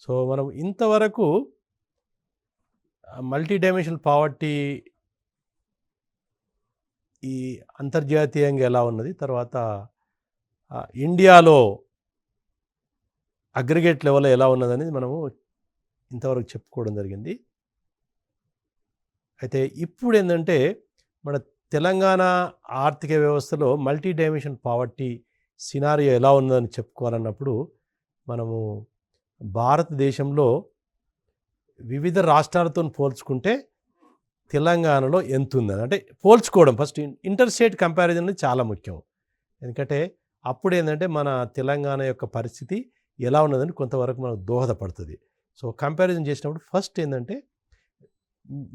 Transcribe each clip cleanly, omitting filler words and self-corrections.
So మనం ఇంతవరకు multi dimensional poverty ఈ అంతర్జాతీయంగా ఎలా ఉన్నది, తర్వాత ఇండియాలో అగ్రిగేట్ లెవెల్లో ఎలా ఉన్నదనేది మనము ఇంతవరకు చెప్పుకోవడం జరిగింది. అయితే ఇప్పుడు ఏంటంటే మన తెలంగాణ ఆర్థిక వ్యవస్థలో మల్టీ డైమెన్షన్ పావర్టీ సినారియో ఎలా ఉన్నదని చెప్పుకోవాలన్నప్పుడు మనము భారతదేశంలో వివిధ రాష్ట్రాలతో పోల్చుకుంటే తెలంగాణలో ఎంత ఉందని అంటే పోల్చుకోవడం, ఫస్ట్ ఇంటర్ స్టేట్ కంపారిజన్ అనేది చాలా ముఖ్యం. ఎందుకంటే అప్పుడు ఏంటంటే మన తెలంగాణ యొక్క పరిస్థితి ఎలా ఉన్నదని కొంతవరకు మనకు దోహదపడుతుంది. సో కంపారిజన్ చేసినప్పుడు ఫస్ట్ ఏంటంటే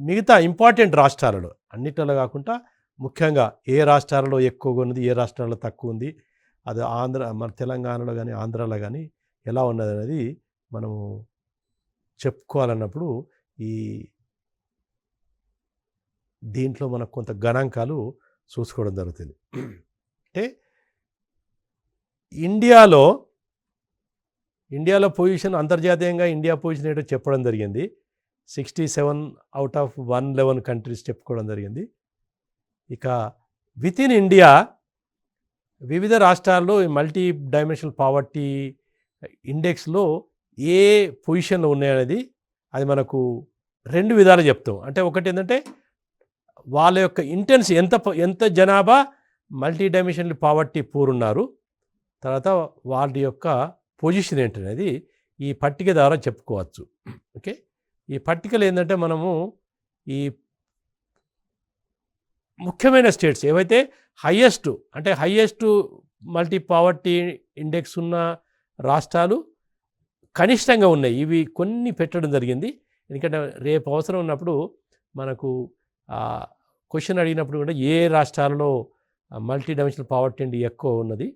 మిగతా ఇంపార్టెంట్ రాష్ట్రాలలో అన్నిటిలో కాకుండా ముఖ్యంగా ఏ రాష్ట్రాలలో ఎక్కువగా ఉన్నది, ఏ రాష్ట్రాలలో తక్కువ ఉంది, అది మన తెలంగాణలో కానీ ఆంధ్రాలో కానీ ఎలా ఉన్నది అనేది మనము చెప్పుకోవాలన్నప్పుడు దీంట్లో మనకు కొంత గణాంకాలు చూసుకోవడం జరుగుతుంది. అంటే ఇండియాలో పొజిషన్ అంతర్జాతీయంగా ఇండియా పొజిషన్ ఏంటో చెప్పడం జరిగింది. 67 అవుట్ ఆఫ్ 111 కంట్రీస్ చెప్పుకోవడం జరిగింది. ఇక విత్ ఇన్ ఇండియా వివిధ రాష్ట్రాల్లో ఈ మల్టీ డైమెన్షనల్ పావర్టీ ఇండెక్స్లో ఏ పొజిషన్లో ఉన్నాయనేది అది మనకు రెండు విధాలు చెప్తాం. అంటే ఒకటి ఏంటంటే వాళ్ళ యొక్క ఇంటెన్స్ ఎంత జనాభా మల్టీ డైమెన్షనల్ పావర్టీ పూర్ ఉన్నారు, తర్వాత వాళ్ళ యొక్క పొజిషన్ ఏంటనేది ఈ పట్టిక ద్వారా చెప్పుకోవచ్చు. ఓకే, ఈ పట్టికలు ఏంటంటే మనము ఈ ముఖ్యమైన స్టేట్స్ ఏవైతే హైయెస్ట్ మల్టీ పావర్టీ ఇండెక్స్ ఉన్న రాష్ట్రాలు కనిష్టంగా ఉన్నాయి, ఇవి కొన్ని పెట్టడం జరిగింది. ఎందుకంటే రేపు అవసరం ఉన్నప్పుడు మనకు క్వశ్చన్ అడిగినప్పుడు కూడా ఏ రాష్ట్రాలలో మల్టీ డైమెన్షనల్ పావర్టీ ఎక్కువ ఉన్నది,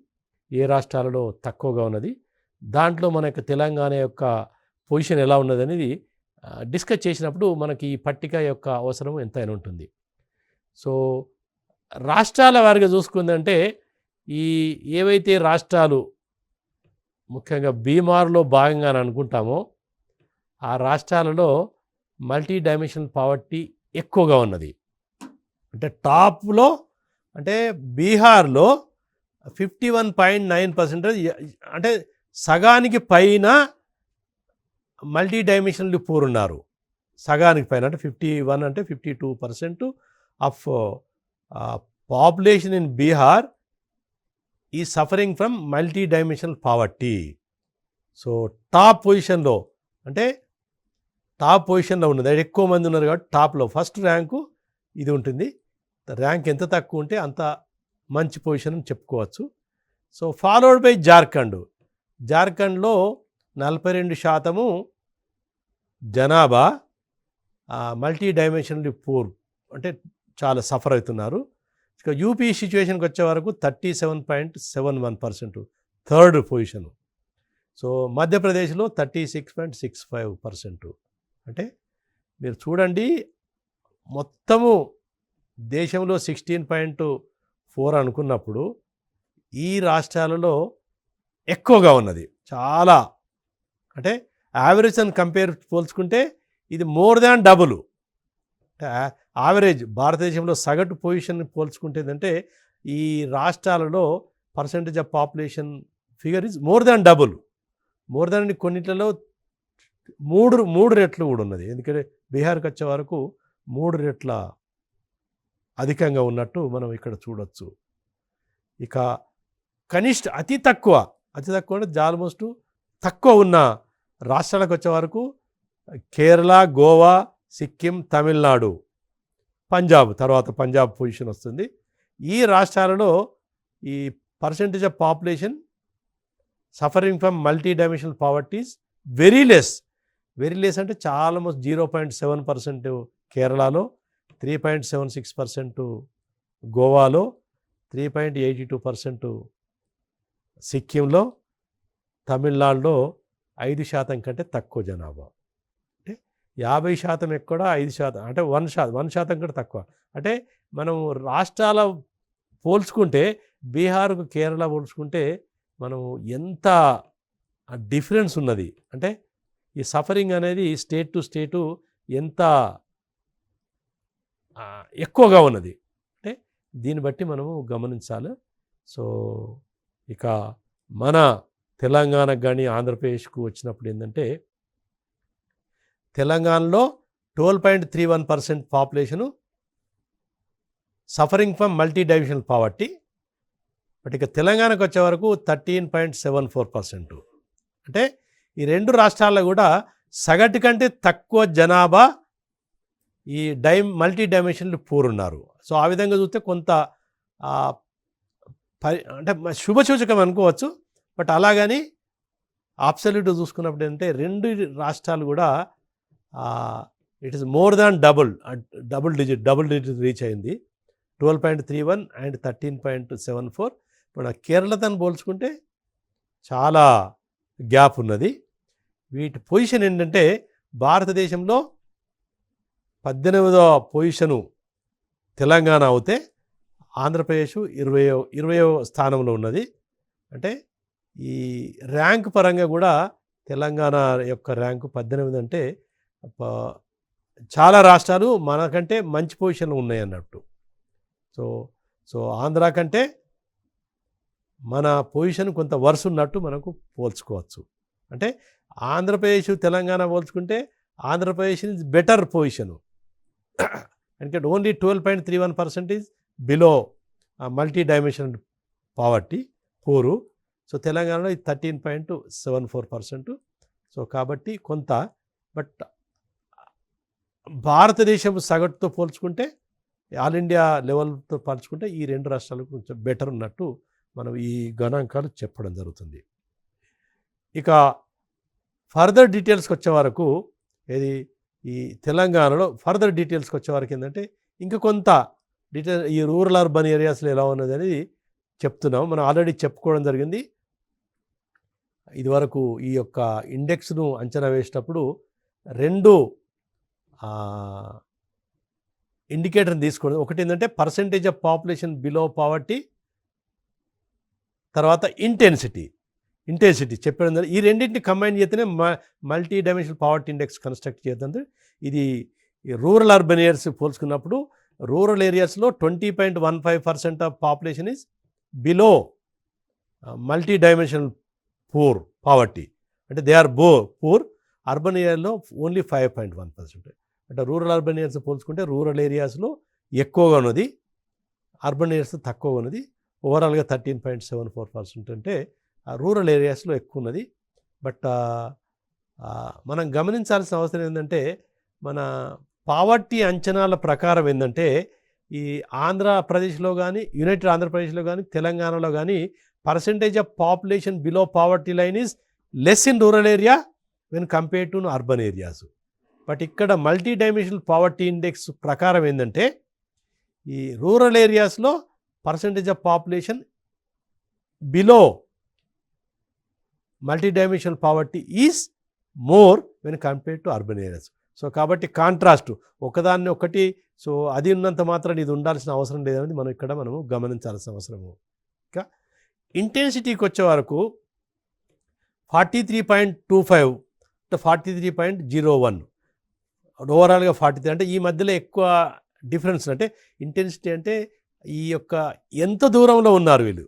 ఏ రాష్ట్రాలలో తక్కువగా ఉన్నది, దాంట్లో మన యొక్క తెలంగాణ యొక్క పొజిషన్ ఎలా ఉన్నది అనేది డిస్కస్ చేసినప్పుడు మనకి ఈ పట్టిక యొక్క అవసరం ఎంతైనా ఉంటుంది. సో రాష్ట్రాల వారిగా చూసుకుందంటే ఏవైతే రాష్ట్రాలు ముఖ్యంగా బీమార్లో భాగంగా అనుకుంటామో ఆ రాష్ట్రాలలో మల్టీ డైమెన్షనల్ పావర్టీ ఎక్కువగా ఉన్నది. అంటే టాప్లో అంటే బీహార్లో 51.9% అంటే సగానికి పైన మల్టీ డైమెన్షనల్ పూర్ ఉన్నారు. సగానికి పైన అంటే 51 అంటే 52% ఆఫ్ పాపులేషన్ ఇన్ బీహార్ ఈ suffering from multi dimensional poverty. So top పొజిషన్లో ఉన్నది, ఎక్కువ మంది ఉన్నారు కాబట్టి టాప్లో ఫస్ట్ ర్యాంకు ఇది ఉంటుంది. ర్యాంక్ ఎంత తక్కువ ఉంటే అంత మంచి పొజిషన్ అని చెప్పుకోవచ్చు. సో ఫాలోడ్ బై జార్ఖండ్లో 42% జనాభా మల్టీ డైమెన్షనల్ పూర్ అంటే చాలా సఫర్ అవుతున్నారు. ఇక యూపీ సిచ్యువేషన్కి వచ్చే వరకు 37.71% థర్డ్ పొజిషను. సో మధ్యప్రదేశ్లో 36.65%. అంటే మీరు చూడండి, మొత్తము దేశంలో 16.4 అనుకున్నప్పుడు ఈ రాష్ట్రాలలో ఎక్కువగా ఉన్నది చాలా. అంటే యావరేజ్ అని పోల్చుకుంటే ఇది మోర్ దాన్ డబుల్. అంటే యావరేజ్ భారతదేశంలో సగటు పొజిషన్ పోల్చుకుంటే ఏంటంటే ఈ రాష్ట్రాలలో percentage of population figure is more than double. More than కొన్నిట్లలో మూడు రెట్లు కూడా ఉన్నది. ఎందుకంటే బీహార్కి వచ్చే వరకు 3 రెట్ల అధికంగా ఉన్నట్టు మనం ఇక్కడ చూడవచ్చు. ఇక అతి తక్కువ అంటే ఆల్మోస్ట్ తక్కువ ఉన్న రాష్ట్రాలకు వచ్చే వరకు కేరళ, గోవా, సిక్కిం, తమిళనాడు, తర్వాత పంజాబ్ పొజిషన్ వస్తుంది. ఈ రాష్ట్రాలలో ఈ percentage of population suffering from multi dimensional poverties very less అంటే చాలా ఆల్మోస్ట్ 0.7% కేరళలో, 3.76% గోవాలో, 3.82% సిక్కింలో, తమిళనాడులో 5% కంటే తక్కువ జనాభా. అంటే 50% ఎక్కువ, 5% అంటే 1% కంటే తక్కువ. అంటే మనం రాష్ట్రాల పోల్చుకుంటే బీహార్కు కేరళ పోల్చుకుంటే మనం ఎంత డిఫరెన్స్ ఉన్నది. అంటే ఈ సఫరింగ్ అనేది స్టేట్ టు స్టేటు ఎంత ఎక్కువగా ఉన్నది అంటే దీన్ని బట్టి మనము గమనించాలి. సో ఇక మన తెలంగాణకు కానీ ఆంధ్రప్రదేశ్కు వచ్చినప్పుడు ఏంటంటే తెలంగాణలో 12.31% population suffering from multi dimensional poverty. But ఇక తెలంగాణకు వచ్చే వరకు 13.74%. అంటే ఈ రెండు రాష్ట్రాల్లో కూడా సగటు కంటే తక్కువ జనాభా ఈ మల్టీ డైమెన్షనల్ పూర్ ఉన్నారు. సో ఆ విధంగా చూస్తే కొంత అంటే శుభసూచకం అనుకోవచ్చు. బట్ అలాగని అబ్సల్యూట్ చూసుకున్నప్పుడు ఏంటంటే రెండు రాష్ట్రాలు కూడా it is more than double digit reach అయింది. 12.31 అండ్ 13.74. మన కేరళతో పోల్చుకుంటే చాలా గ్యాప్ ఉన్నది. వీటి పొజిషన్ ఏంటంటే భారతదేశంలో 18వ పొజిషను తెలంగాణ అవుతే ఆంధ్రప్రదేశ్ 20వ స్థానంలో ఉన్నది. అంటే ఈ ర్యాంక్ పరంగా కూడా తెలంగాణ యొక్క ర్యాంకు 18 అంటే చాలా రాష్ట్రాలు మనకంటే మంచి పొజిషన్లో ఉన్నాయి అన్నట్టు. సో ఆంధ్ర కంటే మన పొజిషన్ కొంత వరుస ఉన్నట్టు మనకు పోల్చుకోవచ్చు. అంటే ఆంధ్రప్రదేశ్ తెలంగాణ పోల్చుకుంటే ఆంధ్రప్రదేశ్ ఇస్ బెటర్ పొజిషను. ఎందుకంటే only 12.31% is below multi dimensional poverty poor. So తెలంగాణలో ఇది 13.74%. సో కాబట్టి కొంత బట్ భారతదేశం సగటుతో పోల్చుకుంటే ఆల్ ఇండియా లెవెల్తో పోల్చుకుంటే ఈ రెండు రాష్ట్రాలకు కొంచెం బెటర్ ఉన్నట్టు మనం ఈ గణాంకాలు చెప్పడం జరుగుతుంది. ఇక ఫర్దర్ డీటెయిల్స్కి వచ్చే వరకు ఈ తెలంగాణలో ఫర్దర్ డీటెయిల్స్కి వచ్చే వరకు ఏంటంటే ఇంకా కొంత డీటెయిల్ ఈ రూరల్ అర్బన్ ఏరియాస్లో ఎలా ఉన్నది అనేది చెప్తున్నాం. మనం ఆల్రెడీ చెప్పుకోవడం జరిగింది. ఇదివరకు ఈ యొక్క ఇండెక్స్ను అంచనా వేసేటప్పుడు రెండు ఇండికేటర్ని తీసుకోవడం. ఒకటి ఏంటంటే percentage of population below poverty, తర్వాత ఇంటెన్సిటీ చెప్పడం. ఈ రెండింటిని కంబైన్ చేస్తేనే multi dimensional poverty index construct చేద్దాం. ఇది రూరల్ అర్బన్ ఏరియాస్ పోల్చుకున్నప్పుడు రూరల్ ఏరియాస్లో 20.15% of population is below multi dimensional poor poverty, అంటే దే ఆర్ పూర్. అర్బన్ ఏరియాలో ఓన్లీ 5.1%. అంటే రూరల్ అర్బన్ ఏరియాస్ పోల్చుకుంటే రూరల్ ఏరియాస్లో ఎక్కువగా ఉన్నది, అర్బన్ ఏరియాస్ తక్కువగా ఉన్నది. ఓవరాల్గా 13.74% అంటే రూరల్ ఏరియాస్లో ఎక్కువ ఉన్నది. బట్ మనం గమనించాల్సిన అవసరం ఏంటంటే మన పావర్టీ అంచనాల ప్రకారం ఏంటంటే ఈ ఆంధ్రప్రదేశ్లో కానీ యునైటెడ్ ఆంధ్రప్రదేశ్లో కానీ తెలంగాణలో కానీ percentage of population below poverty line is less in rural area when compared to urban areas. But ఇక్కడ మల్టీ డైమెన్షనల్ పావర్టీ ఇండెక్స్ ప్రకారం ఏంటంటే ఈ రూరల్ ఏరియాస్లో percentage of population below multi dimensional poverty is more when compared to urban areas. So కాబట్టి contrast ఒకదాన్ని ఒకటి, so అది ఉన్నంత మాత్రం ఇది ఉండాల్సిన అవసరం లేదనేది మనము గమనించాల్సిన అవసరము. ఇంకా ఇంటెన్సిటీకి వచ్చే వరకు 43.25 అంటే 43.01 ఓవరాల్గా 43. అంటే ఈ మధ్యలో ఎక్కువ డిఫరెన్స్. అంటే ఇంటెన్సిటీ అంటే ఈ యొక్క ఎంత దూరంలో ఉన్నారు వీళ్ళు,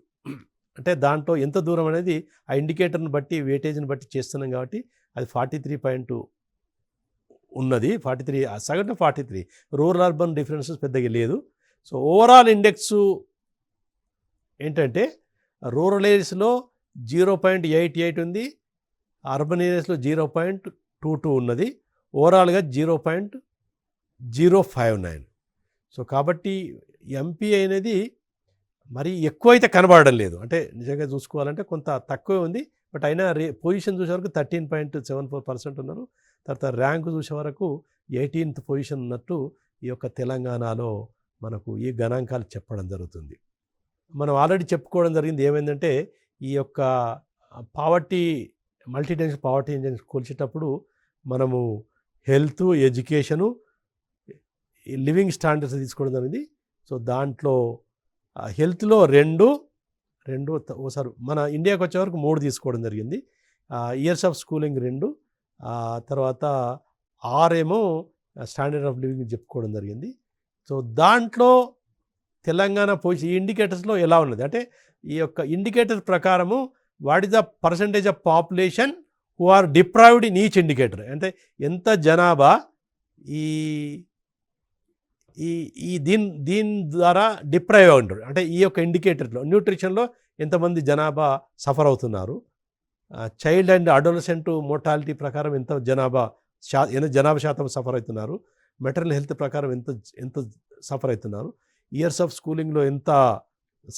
అంటే దాంట్లో ఎంత దూరం అనేది ఆ ఇండికేటర్ని బట్టి వెయిటేజ్ని బట్టి చేస్తున్నాం కాబట్టి అది 43 ఉన్నది. 43 సగటు 43. రూరల్ అర్బన్ డిఫరెన్సెస్ పెద్దగా లేదు. సో ఓవరాల్ ఇండెక్స్ ఏంటంటే రూరల్ ఏరియాస్లో 0.88 ఉంది, అర్బన్ ఏరియాస్లో 0.22 ఉన్నది, ఓవరాల్గా 0.059. సో కాబట్టి ఎంపీ అనేది మరి ఎక్కువైతే కనబడడం లేదు. అంటే నిజంగా చూసుకోవాలంటే కొంత తక్కువే ఉంది. బట్ అయినా పొజిషన్ చూసే వరకు 13.74% ఉన్నారు. తర్వాత ర్యాంకు చూసే వరకు 18th పొజిషన్ ఉన్నట్టు ఈ యొక్క తెలంగాణలో మనకు ఈ గణాంకాలు చెప్పడం జరుగుతుంది. మనం ఆల్రెడీ చెప్పుకోవడం జరిగింది ఏమైందంటే ఈ యొక్క poverty multi dimensional poverty index కొలిచేటప్పుడు మనము హెల్త్, ఎడ్యుకేషను, లివింగ్ స్టాండర్డ్స్ తీసుకోవడం జరిగింది. సో దాంట్లో హెల్త్లో రెండు ఓసారి మన ఇండియాకి వచ్చే వరకు 3 తీసుకోవడం జరిగింది. ఇయర్స్ ఆఫ్ స్కూలింగ్ 2, తర్వాత ఆరేమో స్టాండర్డ్ ఆఫ్ లివింగ్ చెప్పుకోవడం జరిగింది. సో దాంట్లో తెలంగాణ పొజిషన్ ఈ ఇండికేటర్స్లో ఎలా ఉన్నది అంటే ఈ యొక్క ఇండికేటర్ ప్రకారము what is the percentage of population who are deprived in each indicator, అంటే ఎంత జనాభా ఈ ఈ ఈ దీని ద్వారా డిప్రైవ్ ఉంటారు, అంటే ఈ యొక్క ఇండికేటర్లో న్యూట్రిషన్లో ఎంతమంది జనాభా సఫర్ అవుతున్నారు, చైల్డ్ అండ్ అడోలసెంట్ మోర్టాలిటీ ప్రకారం ఎంత జనాభా శాతం సఫర్ అవుతున్నారు, మెటర్నల్ హెల్త్ ప్రకారం ఎంత సఫర్ అవుతున్నారు, ఇయర్స్ ఆఫ్ స్కూలింగ్లో ఎంత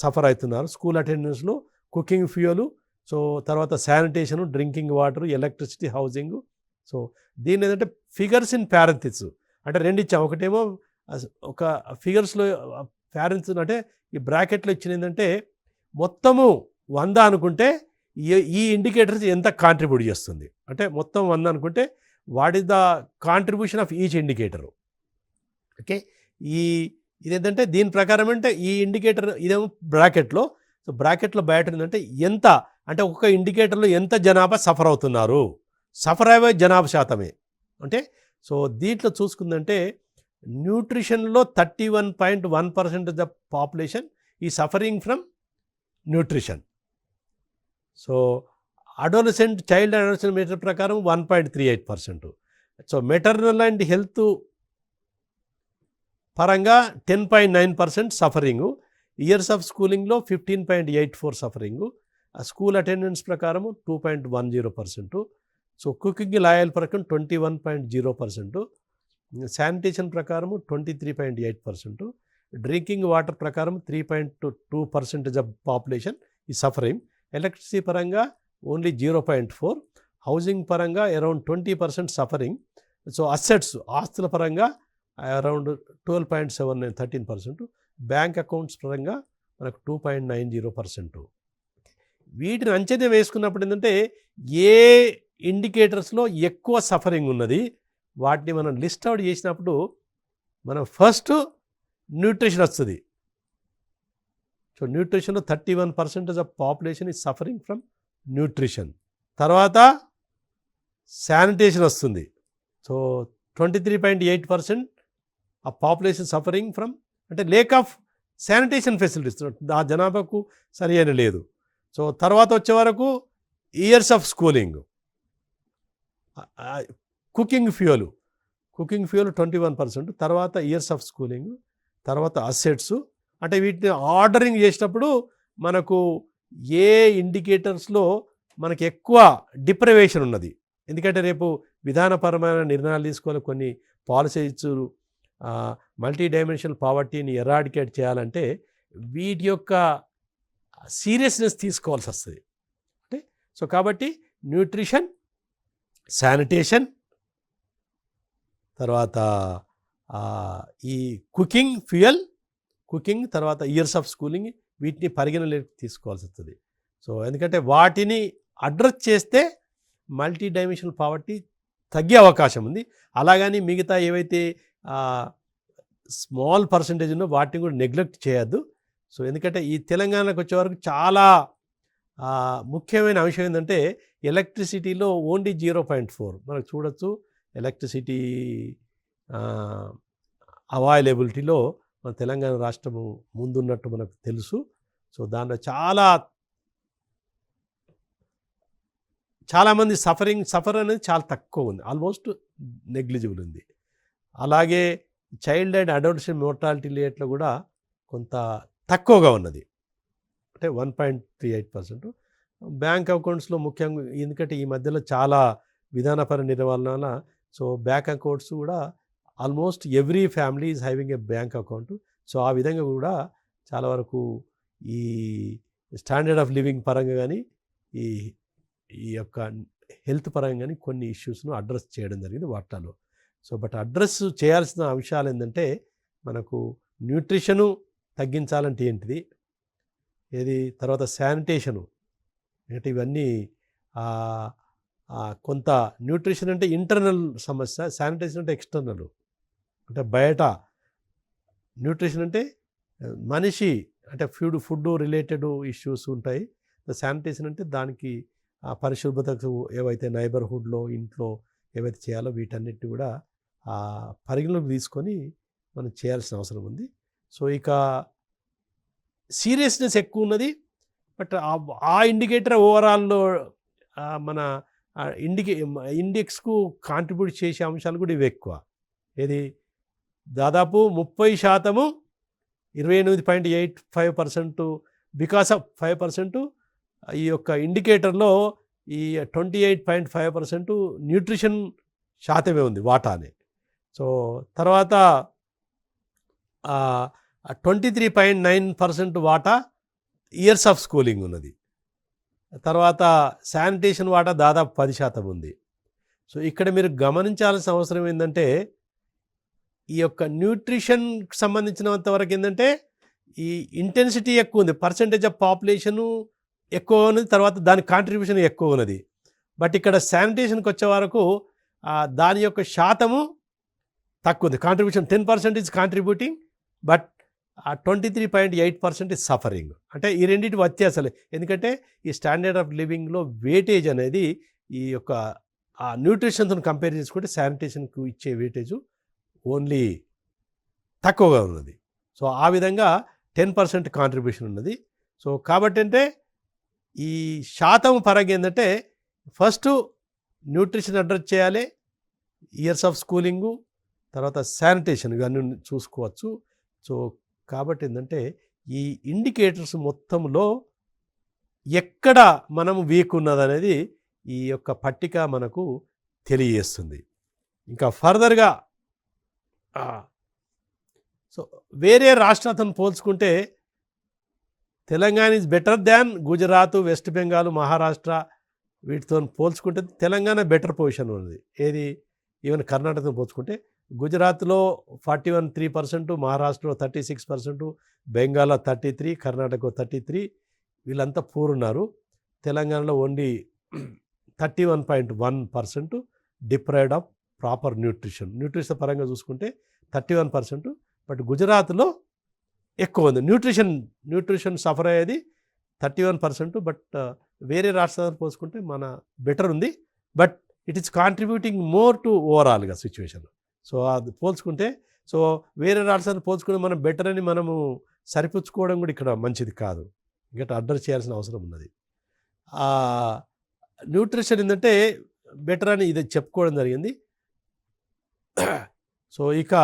సఫర్ అవుతున్నారు, స్కూల్ అటెండెన్స్లో, కుకింగ్ ఫ్యూయలు, సో తర్వాత sanitation, drinking water, electricity, housing. So దీని ఏంటంటే ఫిగర్స్ ఇన్ ప్యారెంథిస్ అంటే రెండు ఇచ్చాం. ఒకటేమో ఒక ఫిగర్స్లో ప్యారెంట్స్ అంటే ఈ బ్రాకెట్లో ఇచ్చిన ఏంటంటే మొత్తము 100 అనుకుంటే ఈ ఇండికేటర్స్ ఎంత కాంట్రిబ్యూట్ చేస్తుంది, అంటే మొత్తం 100 అనుకుంటే what is the contribution of each indicator. Okay, ఇదేంటంటే దీని ప్రకారం అంటే ఈ ఇండికేటర్ ఇదేమో బ్రాకెట్లో, సో బ్రాకెట్లో బయట ఏంటంటే ఎంత అంటే ఒక్కొక్క ఇండికేటర్లో ఎంత జనాభా సఫర్ అవుతున్నారు, సఫర్ అయ్యే జనాభా శాతమే. అంటే సో దీంట్లో చూసుకుందంటే న్యూట్రిషన్లో 31.1% of population is suffering from nutrition. So child adolescent మీటర్ ప్రకారం 1.38%. సో మెటర్నల్ అండ్ హెల్త్ పరంగా 10.9% సఫరింగు, ఇయర్స్ ఆఫ్ స్కూలింగ్లో 15.84 సఫరింగు, స్కూల్ అటెండెన్స్ ప్రకారం 2.10%. సో కుకింగ్ లాయల్ ప్రకారం 21.0%, శానిటేషన్ ప్రకారం 23.8%, డ్రింకింగ్ వాటర్ ప్రకారం 3.2% of population is suffering, electricity పరంగా ఓన్లీ 0.4, హౌసింగ్ పరంగా అరౌండ్ 20% సఫరింగ్. సో అసెట్స్ ఆస్తుల పరంగా అరౌండ్ 12.79 13%, బ్యాంక్ అకౌంట్స్ పరంగా మనకు 2.90%. వీటిని అంచనా వేసుకున్నప్పుడు ఏంటంటే ఏ ఇండికేటర్స్లో ఎక్కువ సఫరింగ్ ఉన్నది వాటిని మనం లిస్ట్ అవుట్ చేసినప్పుడు మనం ఫస్ట్ న్యూట్రిషన్ వస్తుంది. సో న్యూట్రిషన్లో 31% of population is suffering from nutrition. తర్వాత శానిటేషన్ వస్తుంది. సో 23.8% ఆ పాపులేషన్ సఫరింగ్ ఫ్రమ్ అంటే లేక్ ఆఫ్ శానిటేషన్ ఫెసిలిటీస్, ఆ జనాభాకు సరి అయిన లేదు. సో తర్వాత వచ్చే వరకు years of schooling, cooking fuel 21%, తర్వాత ఇయర్స్ ఆఫ్ స్కూలింగ్, తర్వాత అసెట్స్. అంటే వీటిని ఆర్డరింగ్ చేసినప్పుడు మనకు ఏ ఇండికేటర్స్లో మనకి ఎక్కువ డిప్రైవేషన్ ఉన్నది, ఎందుకంటే రేపు విధానపరమైన నిర్ణయాలు తీసుకోవాలి, కొన్ని పాలసీస్ మల్టీ డైమెన్షనల్ పావర్టీని ఎరాడికేట్ చేయాలంటే వీటి యొక్క సీరియస్నెస్ తీసుకోవాల్సి వస్తుంది. అంటే సో కాబట్టి న్యూట్రిషన్, శానిటేషన్, తర్వాత ఈ కుకింగ్, తర్వాత ఇయర్స్ ఆఫ్ స్కూలింగ్, వీటిని పరిగణలోకి తీసుకోవాల్సి వస్తుంది. సో ఎందుకంటే వాటిని అడ్రస్ చేస్తే మల్టీ డైమెన్షనల్ పావర్టీ తగ్గే అవకాశం ఉంది. అలాగని మిగతా ఏవైతే స్మాల్ పర్సంటేజ్ ఉన్నో వాటిని కూడా నెగ్లెక్ట్ చేయొద్దు. సో ఎందుకంటే ఈ తెలంగాణకు వచ్చే వరకు చాలా ముఖ్యమైన అంశం ఏంటంటే ఎలక్ట్రిసిటీలో ఓన్లీ 0.4 మనకు చూడొచ్చు. ఎలక్ట్రిసిటీ అవైలబిలిటీలో మన తెలంగాణ రాష్ట్రము ముందున్నట్టు మనకు తెలుసు. సో దాంట్లో చాలామంది సఫర్ అనేది చాలా తక్కువ ఉంది, ఆల్మోస్ట్ నెగ్లిజిబుల్ ఉంది. అలాగే చైల్డ్ అండ్ అడల్ట్స్ మోర్టాలిటీ రేట్లో కూడా కొంత తక్కువగా ఉన్నది, అంటే 1.38%. బ్యాంక్ అకౌంట్స్లో ముఖ్యంగా ఎందుకంటే ఈ మధ్యలో చాలా విధానపర నిర్వహణ వల్ల సో బ్యాంక్ అకౌంట్స్ కూడా almost every family is having a bank account. So ఆ విధంగా కూడా చాలా వరకు ఈ స్టాండర్డ్ ఆఫ్ లివింగ్ పరంగా కానీ ఈ యొక్క హెల్త్ పరంగా కానీ కొన్ని ఇష్యూస్ను అడ్రస్ చేయడం జరిగింది వాటిలో. సో బట్ అడ్రస్ చేయాల్సిన అంశాలు ఏంటంటే మనకు న్యూట్రిషను తగ్గించాలంటే ఏంటిది, తర్వాత శానిటేషను, అంటే ఇవన్నీ కొంత న్యూట్రిషన్ అంటే ఇంటర్నల్ సమస్య, శానిటేషన్ అంటే ఎక్స్టర్నల్, అంటే బయట. న్యూట్రిషన్ అంటే మనిషి అంటే ఫుడ్ రిలేటెడ్ ఇష్యూస్ ఉంటాయి. శానిటేషన్ అంటే దానికి పరిశుభ్రతకు ఏవైతే నైబర్హుడ్లో ఇంట్లో ఏవైతే చేయాలో వీటన్నిటిని కూడా పరిగణలోకి తీసుకొని మనం చేయాల్సిన అవసరం ఉంది. సో ఇక సీరియస్నెస్ ఎక్కువ ఉన్నది. బట్ ఆ ఇండికేటర్ ఓవరాల్లో మన ఇండెక్స్కు కాంట్రిబ్యూట్ చేసే అంశాలు కూడా ఇవి ఎక్కువ. ఏది దాదాపు 30%, 28.85% బికాస్ ఆఫ్ 5% ఈ యొక్క ఇండికేటర్లో ఈ 28.5% న్యూట్రిషన్ శాతమే ఉంది వాటానే. సో తర్వాత 23.9% వాటా ఇయర్స్ ఆఫ్ స్కూలింగ్ ఉన్నది. తర్వాత శానిటేషన్ వాటా దాదాపు 10% ఉంది. సో ఇక్కడ మీరు గమనించాల్సిన అవసరం ఏంటంటే ఈ యొక్క న్యూట్రిషన్కి సంబంధించినంత వరకు ఏంటంటే ఈ ఇంటెన్సిటీ ఎక్కువ ఉంది, పర్సంటేజ్ ఆఫ్ పాపులేషను ఎక్కువ ఉన్నది, తర్వాత దాని కాంట్రిబ్యూషన్ ఎక్కువ ఉన్నది. బట్ ఇక్కడ శానిటేషన్కి వచ్చే వరకు దాని యొక్క శాతము తక్కువ ఉంది. Contribution 10% is contributing, but 23.8% is suffering. అంటే ఈ రెండింటి వ్యత్యాసాలు. ఎందుకంటే ఈ స్టాండర్డ్ ఆఫ్ లివింగ్లో వెయిటేజ్ అనేది ఈ యొక్క న్యూట్రిషన్తో కంపేర్ చేసుకుంటే శానిటేషన్కు ఇచ్చే వెయిటేజు ఓన్లీ తక్కువగా ఉన్నది. సో ఆ విధంగా 10% కాంట్రిబ్యూషన్ ఉన్నది. సో కాబట్టి అంటే ఈ శాతం పరంగా ఏంటంటే ఫస్ట్ న్యూట్రిషన్ అడ్రస్ చేయాలి, ఇయర్స్ ఆఫ్ స్కూలింగు, తర్వాత శానిటేషన్ ఇవన్నీ చూసుకోవచ్చు. సో కాబట్టి ఏంటంటే ఈ ఇండికేటర్స్ మొత్తంలో ఎక్కడ మనం వీక్ ఉన్నదనేది ఈ యొక్క పట్టిక మనకు తెలియజేస్తుంది. ఇంకా ఫర్దర్గా సో వేరే రాష్ట్రాలతో పోల్చుకుంటే Telangana is better than Gujarat, west Bengal, Maharashtra వీటితో పోల్చుకుంటే తెలంగాణ బెటర్ పొజిషన్ ఉన్నది. ఏది ఈవెన్ కర్ణాటకతో పోల్చుకుంటే గుజరాత్లో 41.3%, మహారాష్ట్రలో 36%, బెంగాల్లో 33%, కర్ణాటకలో 33%. వీళ్ళంతా పూర్ ఉన్నారు. తెలంగాణలో only 31.1% deprived of proper nutrition పరంగా చూసుకుంటే 31%. బట్ గుజరాత్లో ఎక్కువ ఉంది న్యూట్రిషన్ సఫర్ అయ్యేది 31%. బట్ వేరే రాష్ట్రాలతో పోల్చుకుంటే మన బెటర్ ఉంది. But it is contributing more to ఓవరాల్గా సిచ్యువేషన్. సో అది పోల్చుకుంటే సో వేరే రాష్ట్రాలతో పోల్చుకుంటే మనం బెటర్ అని మనము సరిపుచ్చుకోవడం కూడా ఇక్కడ మంచిది కాదు. ఇంకా అడ్రస్ చేయాల్సిన అవసరం ఉన్నది. న్యూట్రిషన్ ఏంటంటే బెటర్ అని ఇది చెప్పుకోవడం జరిగింది. సో ఇక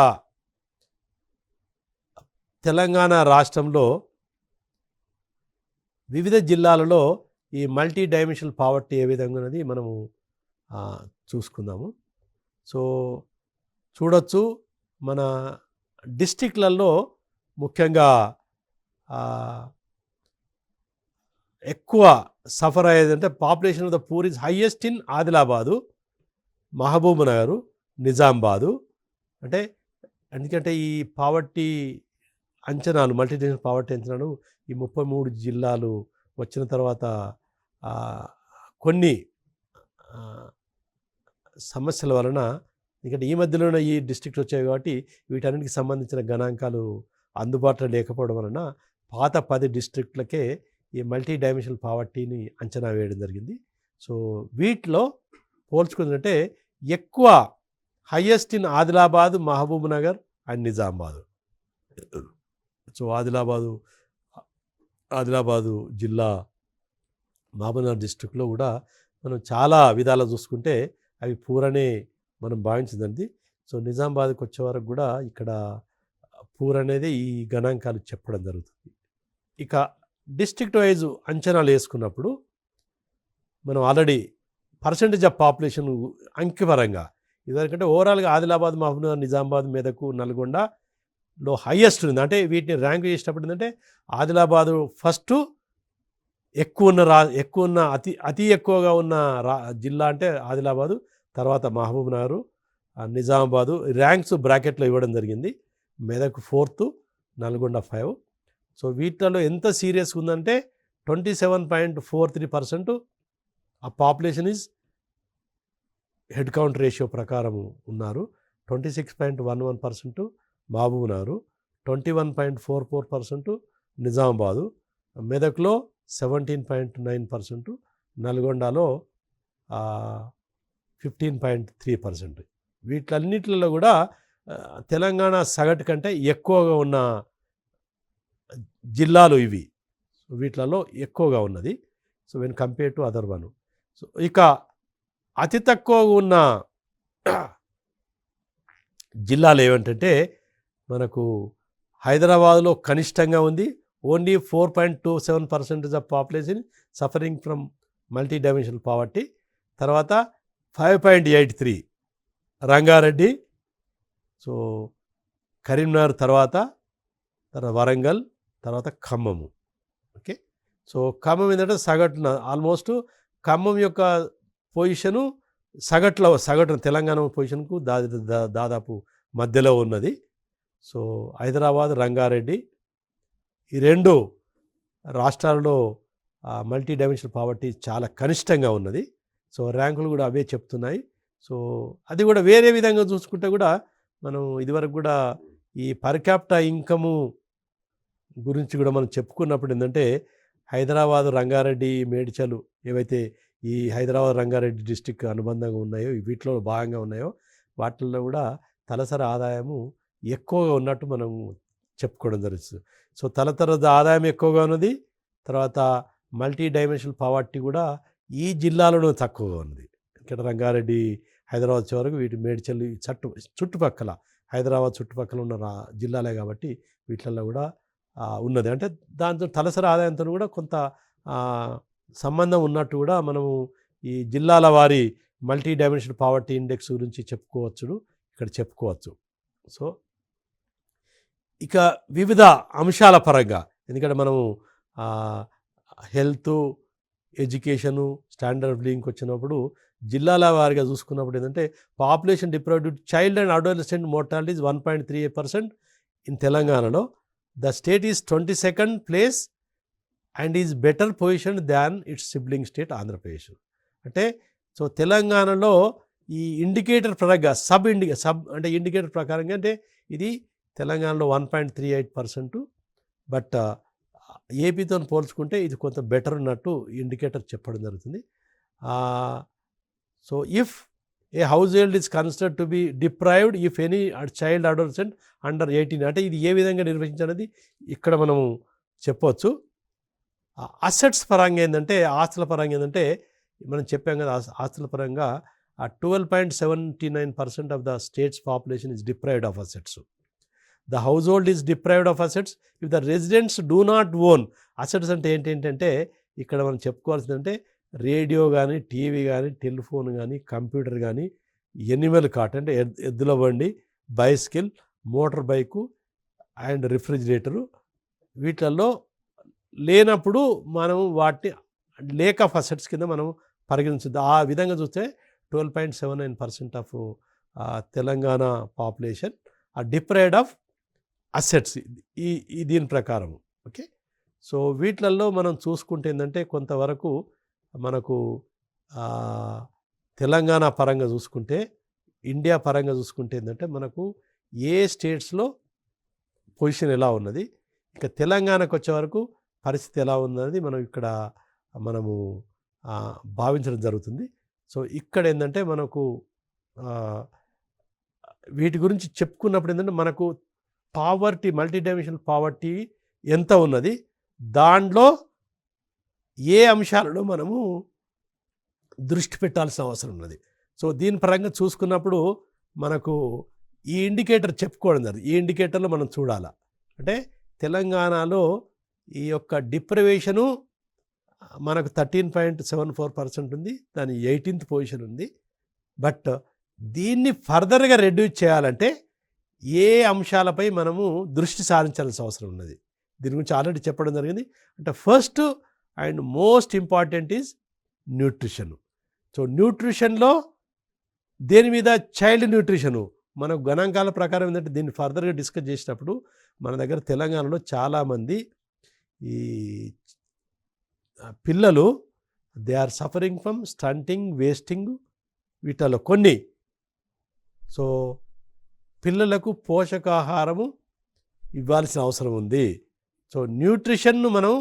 తెలంగాణ రాష్ట్రంలో వివిధ జిల్లాలలో ఈ మల్టీ డైమెన్షనల్ పావర్టీ ఏ విధంగా ఉన్నది మనము చూసుకుందాము. సో చూడొచ్చు మన డిస్ట్రిక్ట్లలో ముఖ్యంగా ఎక్కువ సఫర్ అయ్యేది అంటే population of the poor is highest in Adilabad, Mahbubnagar, Nizamabad. అంటే ఎందుకంటే ఈ పావర్టీ అంచనాలు మల్టీనేషనల్ పావర్టీ అంచనాలు ఈ 33 జిల్లాలు వచ్చిన తర్వాత కొన్ని సమస్యల వలన ఎందుకంటే ఈ మధ్యలోనే ఈ డిస్ట్రిక్ట్ వచ్చాయి కాబట్టి వీటన్నిటికి సంబంధించిన గణాంకాలు అందుబాటులో లేకపోవడం వలన పాత 10 డిస్ట్రిక్ట్లకే ఈ మల్టీ డైమెన్షనల్ పావర్టీని అంచనా వేయడం జరిగింది. సో వీటిలో పోల్చుకుంటే ఎక్కువ highest in Adilabad, Mahbubnagar and Nizamabad. So Adilabad జిల్లా మహబూబ్ నగర్ డిస్ట్రిక్ట్లో కూడా మనం చాలా విధాలు చూసుకుంటే అవి పూరనే మనం భావించిందండి. సో నిజామాబాద్కి వచ్చే వరకు కూడా ఇక్కడ పూర్ అనేది ఈ గణాంకాలు చెప్పడం జరుగుతుంది. ఇక డిస్ట్రిక్ట్ వైజ్ అంచనాలు వేసుకున్నప్పుడు మనం ఆల్రెడీ పర్సంటేజ్ ఆఫ్ పాపులేషన్ అంకెపరంగా ఇదివరకంటే ఓవరాల్గా ఆదిలాబాద్, మహబూబ్ నగర్, నిజామాబాద్, మెదక్, నల్గొండలో హైయెస్ట్ ఉంది. అంటే వీటిని ర్యాంక్ చేసినప్పుడు ఏంటంటే ఆదిలాబాదు ఫస్ట్ ఎక్కువ ఉన్న అతి ఎక్కువగా ఉన్న జిల్లా అంటే ఆదిలాబాదు, తర్వాత మహబూబ్ నగరు, నిజామాబాదు ర్యాంక్స్ బ్రాకెట్లో ఇవ్వడం జరిగింది. మెదక్ 4th, నల్గొండ 5. సో వీటిలో ఎంత సీరియస్ ఉందంటే 27.43% ఆ population is head count ratio ప్రకారం ఉన్నారు. 26.11% మహబూబ్ నగరు, 21.44% నిజామాబాదు, మెదక్లో 17.9%, నల్గొండలో 15.3%. వీటన్నిటిలో కూడా తెలంగాణ సగటు కంటే ఎక్కువగా ఉన్న జిల్లాలు ఇవి. వీటిలలో ఎక్కువగా ఉన్నది. So when compare to other one. So ఇక అతి తక్కువగా ఉన్న జిల్లాలు ఏమిటంటే మనకు హైదరాబాద్లో కనిష్టంగా ఉంది. Only 4.27% of population suffering from multi dimensional poverty. తర్వాత 5.83 రంగారెడ్డి, సో కరీంనగర్, తర్వాత వరంగల్, తర్వాత ఖమ్మము. ఓకే, సో ఖమ్మం ఏంటంటే సగటున ఆల్మోస్ట్ ఖమ్మం యొక్క పొజిషను సగటున తెలంగాణ పొజిషన్కు దాదాపు మధ్యలో ఉన్నది. సో హైదరాబాద్, రంగారెడ్డి ఈ రెండు రాష్ట్రాల్లో మల్టీ డైమెన్షనల్ పావర్టీ చాలా కనిష్టంగా ఉన్నది. సో ర్యాంకులు కూడా అవే చెప్తున్నాయి. సో అది కూడా వేరే విధంగా చూసుకుంటే కూడా మనం ఇదివరకు కూడా ఈ పర్ క్యాపిటా ఇన్కము గురించి కూడా మనం చెప్పుకున్నప్పుడు ఏంటంటే హైదరాబాద్, రంగారెడ్డి, మేడ్చల్ ఏవైతే ఈ హైదరాబాద్, రంగారెడ్డి డిస్టిక్ అనుబంధంగా ఉన్నాయో, వీటిలో భాగంగా ఉన్నాయో, వాటిల్లో కూడా తలసరి ఆదాయము ఎక్కువగా ఉన్నట్టు మనం చెప్పుకోవడం జరుగుతుంది. సో తలసరి ఆదాయం ఎక్కువగా ఉన్నది. తర్వాత మల్టీ డైమెన్షనల్ పావర్టీ కూడా ఈ జిల్లాలో తక్కువగా ఉన్నది. ఇక్కడ రంగారెడ్డి, హైదరాబాద్ చివరకు వీటి మేడ్చల్ చుట్టుపక్కల హైదరాబాద్ చుట్టుపక్కల ఉన్న జిల్లాలే కాబట్టి వీటిల్లో కూడా ఉన్నది. అంటే దాంతో తలసరి ఆదాయంతో కూడా కొంత సంబంధం ఉన్నట్టు కూడా మనము ఈ జిల్లాల వారి మల్టీ డైమెన్షనల్ పావర్టీ ఇండెక్స్ గురించి ఇక్కడ చెప్పుకోవచ్చు. సో ఇక వివిధ అంశాల పరంగా, ఎందుకంటే మనము హెల్త్, ఎడ్యుకేషను, స్టాండర్డ్ ఆఫ్ లివింగ్కి వచ్చినప్పుడు జిల్లాల వారిగా చూసుకున్నప్పుడు ఏంటంటే population deprived child and adolescent mortality is 1.38% in తెలంగాణలో. The state is 22nd place and is better position than its sibling state Andhra Pradesh. అంటే సో తెలంగాణలో ఈ ఇండికేటర్ పరంగా అంటే ఇండికేటర్ ప్రకారంగా అంటే ఇది తెలంగాణలో 1.38%, బట్ ఏపీతో పోల్చుకుంటే ఇది కొంత బెటర్ ఉన్నట్టు ఇండికేటర్ చెప్పడం జరుగుతుంది. So if A house hold is considered to be deprived if any child adolescent under 18, అంటే ఇది ఏ విధంగా నిర్వచించినది ఇక్కడ మనము చెప్పవచ్చు. అసెట్స్ పరంగా ఏంటంటే, ఆస్తుల పరంగా ఏంటంటే మనం చెప్పాం కదా, ఆస్తుల పరంగా 12.79% of the states population is deprived of assets. The house hold is deprived of assets if the residents do not own. Assets అంటే ఏంటంటే ఇక్కడ మనం చెప్పుకోవాల్సిందంటే రేడియో కానీ, టీవీ కానీ, టెలిఫోన్ కానీ, కంప్యూటర్ కానీ, ఎనిమల్ కార్ట్ అంటే ఎద్దుల బండి, bicycle, motor bike and refrigerator, వీటిల్లో లేనప్పుడు మనం వాటిని లేక్ ఆఫ్ అసెట్స్ కింద మనం పరిగణించద్దు. ఆ విధంగా చూస్తే 12.79% of Telangana population deprived of assets ఈ దీని ప్రకారం. ఓకే, సో వీటిల్లో మనం చూసుకుంటే ఏంటంటే కొంతవరకు మనకు తెలంగాణ పరంగా చూసుకుంటే, ఇండియా పరంగా చూసుకుంటే ఏంటంటే మనకు ఏ స్టేట్స్లో పొజిషన్ ఎలా ఉన్నది, ఇక తెలంగాణకు వచ్చే వరకు పరిస్థితి ఎలా ఉన్నది మనము భావించడం జరుగుతుంది. సో ఇక్కడ ఏంటంటే మనకు వీటి గురించి చెప్పుకున్నప్పుడు ఏంటంటే మనకు పావర్టీ, మల్టీ డైమెన్షనల్ పావర్టీ ఎంత ఉన్నది, దాంట్లో ఏ అంశాలలో మనము దృష్టి పెట్టాల్సిన అవసరం ఉన్నది. సో దీని పరంగా చూసుకున్నప్పుడు మనకు ఈ ఇండికేటర్ చెప్పుకోవడం జరిగింది. ఈ ఇండికేటర్లో మనం చూడాలా అంటే తెలంగాణలో ఈ యొక్క డిప్రైవేషను మనకు 13.74% ఉంది, దాని 18th పొజిషన్ ఉంది. బట్ దీన్ని ఫర్దర్గా రెడ్యూస్ చేయాలంటే ఏ అంశాలపై మనము దృష్టి సారించాల్సిన అవసరం ఉన్నది, దీని గురించి ఆల్రెడీ చెప్పడం జరిగింది. అంటే first and most important is nutrition. So న్యూట్రిషన్లో దేని మీద, చైల్డ్ న్యూట్రిషను మనకు గణాంకాల ప్రకారం ఏంటంటే దీన్ని ఫర్దర్గా డిస్కస్ చేసినప్పుడు మన దగ్గర తెలంగాణలో చాలామంది ఈ పిల్లలు they are suffering from stunting, wasting, వీటిలో కొన్ని. సో పిల్లలకు పోషకాహారము ఇవ్వాల్సిన అవసరం ఉంది. సో న్యూట్రిషన్ను మనం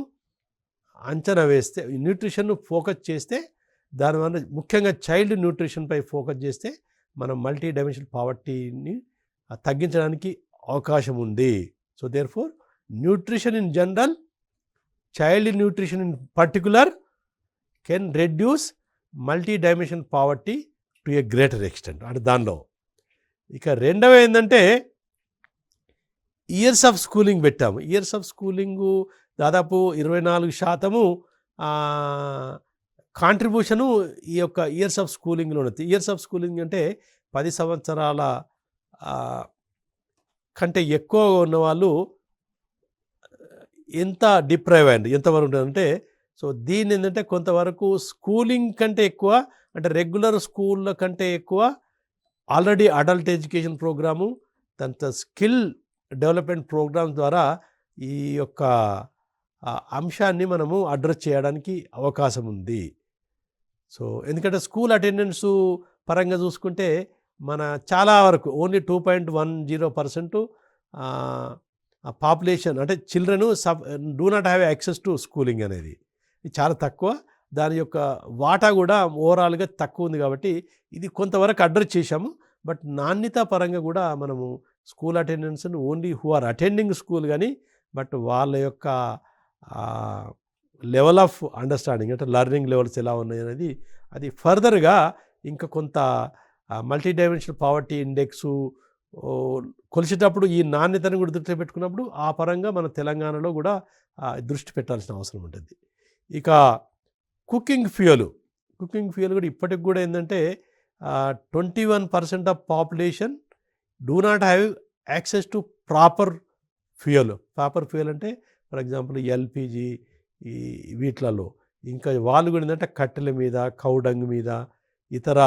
అంచనా వేస్తే, న్యూట్రిషన్ను ఫోకస్ చేస్తే దానివల్ల ముఖ్యంగా చైల్డ్ న్యూట్రిషన్పై ఫోకస్ చేస్తే మనం మల్టీ డైమెన్షనల్ పావర్టీని తగ్గించడానికి అవకాశం ఉంది. So therefore nutrition in general, child nutrition in particular can reduce multi dimensional poverty to a greater extent అంటే దానిలో. ఇక రెండవ ఏంటంటే ఇయర్స్ ఆఫ్ స్కూలింగ్ పెట్టాము. ఇయర్స్ ఆఫ్ స్కూలింగు దాదాపు 24% కాంట్రిబ్యూషను ఈ యొక్క ఇయర్స్ ఆఫ్ స్కూలింగ్లో ఉన్నది. ఇయర్స్ ఆఫ్ స్కూలింగ్ అంటే 10 సంవత్సరాల కంటే ఎక్కువ ఉన్నవాళ్ళు ఎంత డిప్రైవ్ అయ్యండి, ఎంతవరకు ఉంటుందంటే, సో దీన్ని ఏంటంటే కొంతవరకు స్కూలింగ్ కంటే ఎక్కువ అంటే రెగ్యులర్ స్కూళ్ళ కంటే ఎక్కువ ఆల్రెడీ అడల్ట్ ఎడ్యుకేషన్ ప్రోగ్రాము, దాంతో స్కిల్ డెవలప్మెంట్ ప్రోగ్రామ్ ద్వారా ఈ యొక్క అంశాన్ని మనము అడ్రస్ చేయడానికి అవకాశం ఉంది. సో ఎందుకంటే స్కూల్ అటెండెన్స్ పరంగా చూసుకుంటే మన చాలా వరకు ఓన్లీ 2.10% పాపులేషన్ అంటే children do not have access to schooling అనేది ఇది చాలా తక్కువ. దాని యొక్క వాటా కూడా ఓవరాల్గా తక్కువ ఉంది. కాబట్టి ఇది కొంతవరకు అడ్రస్ చేశాము. బట్ నాణ్యత పరంగా కూడా మనము స్కూల్ అటెండెన్స్ని only who are attending school కానీ బట్ వాళ్ళ యొక్క లెవెల్ ఆఫ్ అండర్స్టాండింగ్ అంటే లెర్నింగ్ లెవెల్స్ ఎలా ఉన్నాయి అనేది అది ఫర్దర్గా ఇంకా కొంత మల్టీ డైమెన్షనల్ పావర్టీ ఇండెక్సు కొలిచేటప్పుడు ఈ నాణ్యతను కూడా దృష్టి పెట్టుకున్నప్పుడు ఆ పరంగా మన తెలంగాణలో కూడా దృష్టి పెట్టాల్సిన అవసరం ఉంటుంది. ఇక కుకింగ్ ఫ్యూయల్ కూడా ఇప్పటికి కూడా ఏంటంటే 21% of population do not have access to proper fuel అంటే ఫర్ ఎగ్జాంపుల్ ఎల్పిజి ఈ వీటిలలో ఇంకా వాళ్ళు కూడా ఏంటంటే కట్టెల మీద, కౌడంగ్ మీద, ఇతర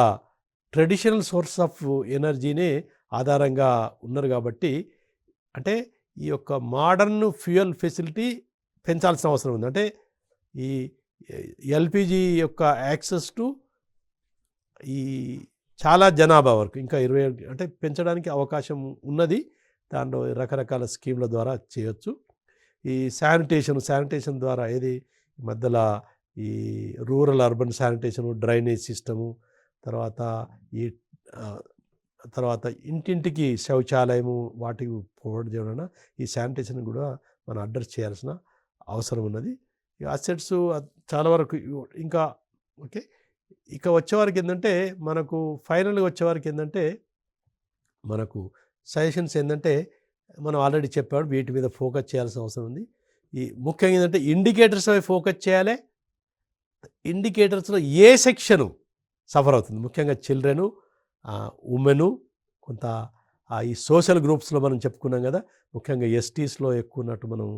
ట్రెడిషనల్ సోర్స్ ఆఫ్ ఎనర్జీనే ఆధారంగా ఉన్నారు. కాబట్టి అంటే ఈ యొక్క మోడర్న్ ఫ్యూయల్ ఫెసిలిటీ పెంచాల్సిన అవసరం ఉంది. అంటే ఈ ఎల్పిజి యొక్క యాక్సెస్ టు ఈ చాలా జనాభా వరకు ఇంకా 20 అంటే పెంచడానికి అవకాశం ఉన్నది. దాంట్లో రకరకాల స్కీమ్ల ద్వారా చేయొచ్చు. ఈ శానిటేషన్ ద్వారా ఏది మధ్యలో ఈ rural urban sanitation, drainage system, తర్వాత ఇంటింటికి శౌచాలయము వాటికి ప్రొవైడ్ చేయడం ఈ శానిటేషన్ కూడా మనం అడ్రస్ చేయాల్సిన అవసరం ఉన్నది. ఈ అసెట్స్ చాలా వరకు ఇంకా ఓకే. ఇక వచ్చేవారికి ఏంటంటే మనకు ఫైనల్గా వచ్చేవారికి ఏంటంటే మనకు సజెషన్స్ ఏంటంటే మనం ఆల్రెడీ చెప్పాడు వీటి మీద ఫోకస్ చేయాల్సిన అవసరం ఉంది. ఈ ముఖ్యంగా ఏంటంటే ఇండికేటర్స్ పై ఫోకస్ చేయాలి. ఇండికేటర్స్లో ఏ సెక్షను సఫర్ అవుతుంది, ముఖ్యంగా చిల్డ్రను, ఉమెను, కొంత ఈ సోషల్ గ్రూప్స్లో మనం చెప్పుకున్నాం కదా, ముఖ్యంగా ఎస్టీస్లో ఎక్కువ ఉన్నట్టు మనం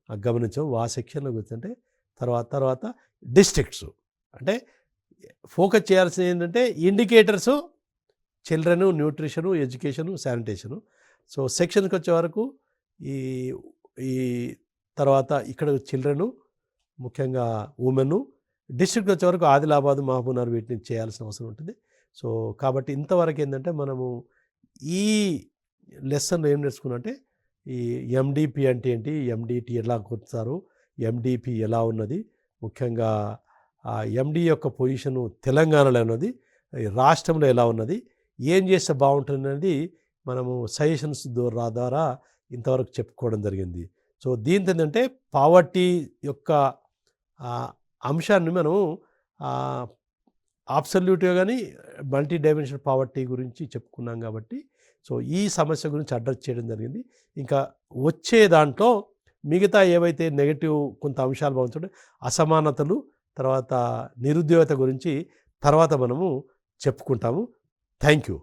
గమనించాం. ఆ సెక్షన్లో కూర్చుంటే తర్వాత డిస్ట్రిక్ట్స్ అంటే ఫోకస్ చేయాల్సింది ఏంటంటే ఇండికేటర్సు children, nutrition, education, sanitation. So సెక్షన్కి వచ్చే వరకు ఈ తర్వాత ఇక్కడ చిల్డ్రను, ముఖ్యంగా ఉమెను, డిస్ట్రిక్ట్ వచ్చే వరకు ఆదిలాబాదు, మహబూబ్నగర్ వీటిని చేయాల్సిన అవసరం ఉంటుంది. సో కాబట్టి ఇంతవరకు ఏంటంటే మనము ఈ లెసన్లో ఏం నేర్చుకున్నామంటే ఈ ఎండిపి అంటే ఏంటి, ఎండిటి ఎలా కొడతారు, ఎండిపి ఎలా ఉన్నది, ముఖ్యంగా ఎండి యొక్క పొజిషను తెలంగాణలో ఉన్నది, రాష్ట్రంలో ఎలా ఉన్నది, ఏం చేస్తే బాగుంటుంది అనేది మనము సజెషన్స్ ద్వారా ఇంతవరకు చెప్పుకోవడం జరిగింది. సో దీంతో ఏంటంటే పావర్టీ యొక్క అంశాన్ని మనం అబ్సల్యూట్గా కానీ మల్టీ డైమెన్షనల్ పావర్టీ గురించి చెప్పుకున్నాం. కాబట్టి సో ఈ సమస్య గురించి అడ్రస్ చేయడం జరిగింది. ఇంకా వచ్చే దాంట్లో మిగతా ఏవైతే నెగటివ్ కొంత అంశాలు బాగుంటుంటే అసమానతలు, తర్వాత నిరుద్యోగత గురించి తర్వాత మనము చెప్పుకుంటాము. Thank you.